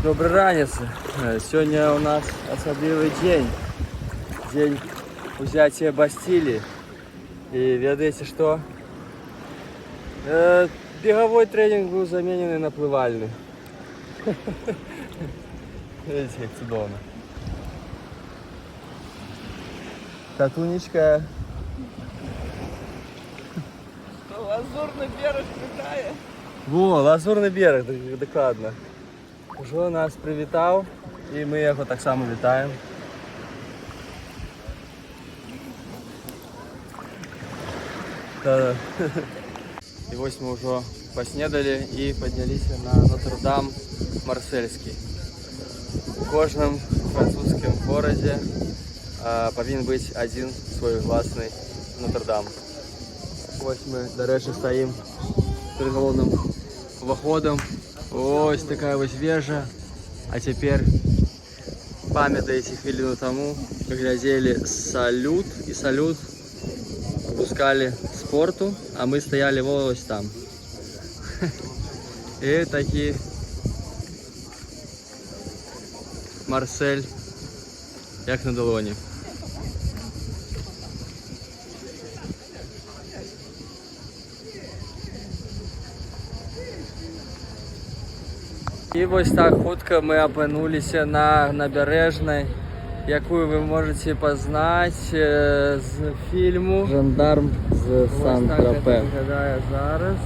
Добрый ранец. Сегодня у нас особливый день. День взятия Бастилии. И ведаете что? Беговой тренинг был заменен на плывальный. Видите, как чудовно. Татунечка. Лазурний берег вітає. Во, Лазурний берег, докладно. Уже нас привітав, і ми його так само вітаємо. Да. И вот мы уже поснедали и поднялись на Нотр-Дам Марсельский. У кожном французском городе повинен быть один свой власний Нотр-Дам. Ось ми, до речі, стоїмо перед головним входом. Ось така ось вежа. А тепер пам'ятаєте хвилину тому, глядели салют и салют пускали с порту, а мы стояли вот там. И таки Марсель, як на долоні. І ось так хутка ми опинулися на набережной, якую ви можете познати з фільму «Жандарм з Сан-Тропе». Виглядає зараз.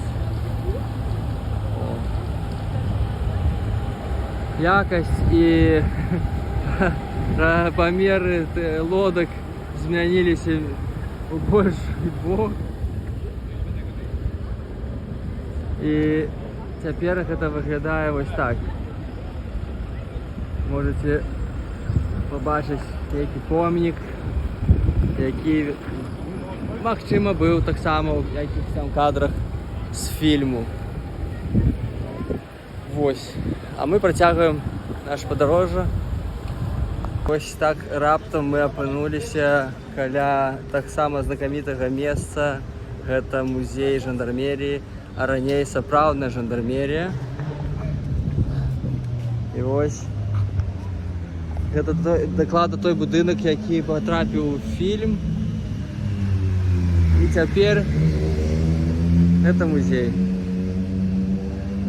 Якость і паміри лодок змінилися у більший бок. І тепер це виглядає ось так. Можете побачити який помник, який, можливо, був так само в якихось там кадрах з фільму. Ось. А ми протягуємо наше подорожжя. Ось так раптом ми опинулися каля так само знакомитого місця. Це музей жандармерії, а ранее сапраўдная жандармерія. І ось гэта дакладна той будынак, які потрапіў у фільм. І цяпер гэта музей.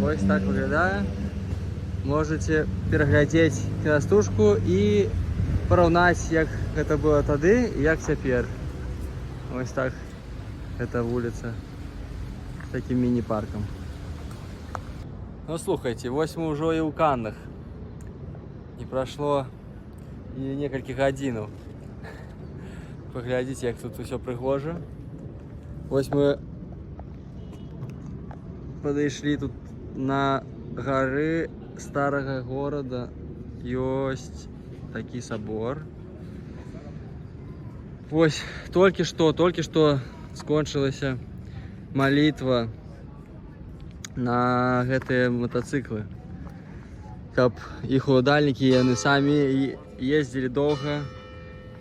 Ось так выглядае. Можете пераглядзець кінастужку і параўнаць, як гэта было тады і як цяпер. Ось так гэта вуліца з таким міні-паркам. Ну слухайте, вось мы ўжо і ў Каннах. Не прайшло і некалькі гадзінаў. Паглядзіце, як тут усё прыгожа. Вось мы падышлі тут на гары старага горада. Ёсць такі сабор. Вось толькі што скончылася малітва на гэтыя матацыклы, каб іх уладальнікі яны самі ездзілі доўга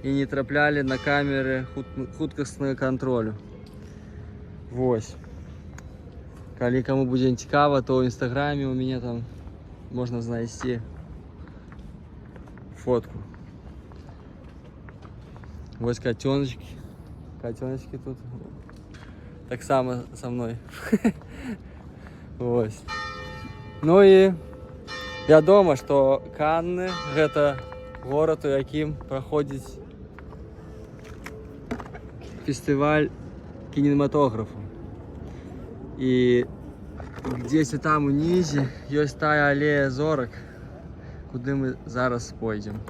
і не траплялі на камеры хуткаснага кантролю. Вось. Калі каму будзе цікава, то ў інстаграме у мяне там можна знайсці фотку. Вось котеночки тут так само со мной. Вось. Ну і вядома, што Канны гэта горад, у якім праходзіць фестываль кінематографу. І где-то там унізе ёсць тая алея зорак, куды мы зараз пойдзем.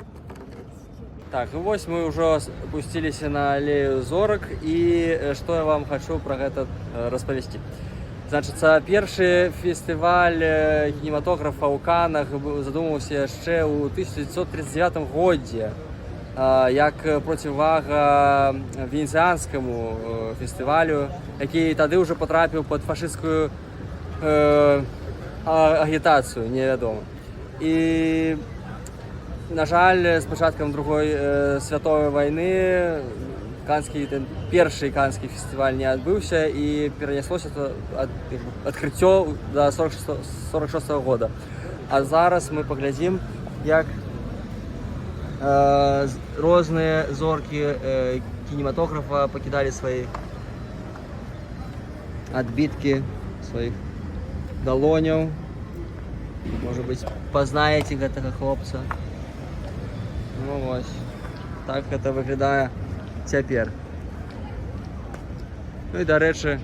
Так, ну вось мы ўжо спусціліся на алею зорак, і што я вам хочу пра гэта распавесці. Значыць, першы фестываль кінематографа ў Каннах задумаўся яшчэ ў 1939 годзе, як процівага венецыянскаму фестывалю, які тады ўжо патрапіў пад фашысцкую агітацыю, невядома. І на жаль, з пачаткам Другой святовай вайны першы канскі фестываль не адбыўся і перанеслося адкрыццё да 46 года. А зараз ми поглядім, як різні зорки кінематографа покидали свої відбитки своїх долонів. Може бути, познаєте гэтага хлопця. Ну ось, так це виглядає тепер. Ну і, до речі,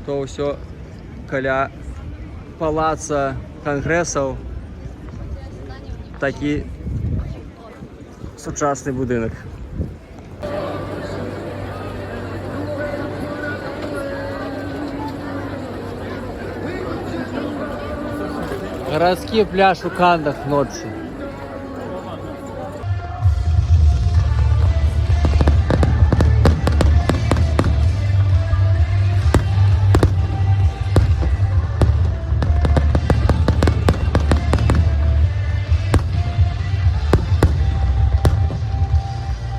то все каля палаца конгресаў такі сучасний будинок. Городський пляж у Кандах ночі.